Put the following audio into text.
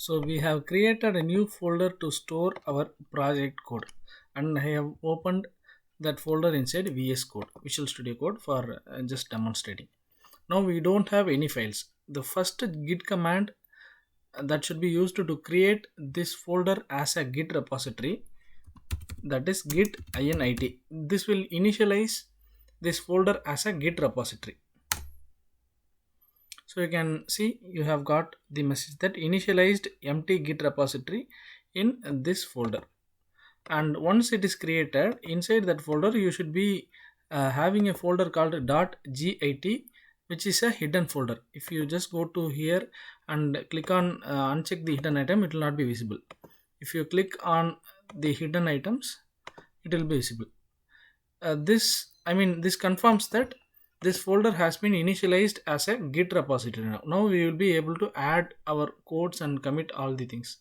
So we have created a new folder to store our project code, and I have opened that folder inside VS Code, Visual Studio Code, for just demonstrating. Now we don't have any files. The first git command that should be used to create this folder as a git repository, that is git init. This will initialize this folder as a git repository. So you can see you have got the message that initialized empty git repository in this folder. And once it is created, inside that folder you should be having a folder called .git, which is a hidden folder. If you just go to here and click on uncheck the hidden item, it will not be visible. If you click on the hidden items, it will be visible. This confirms that this folder has been initialized as a git repository. Now we will be able to add our codes and commit all the things.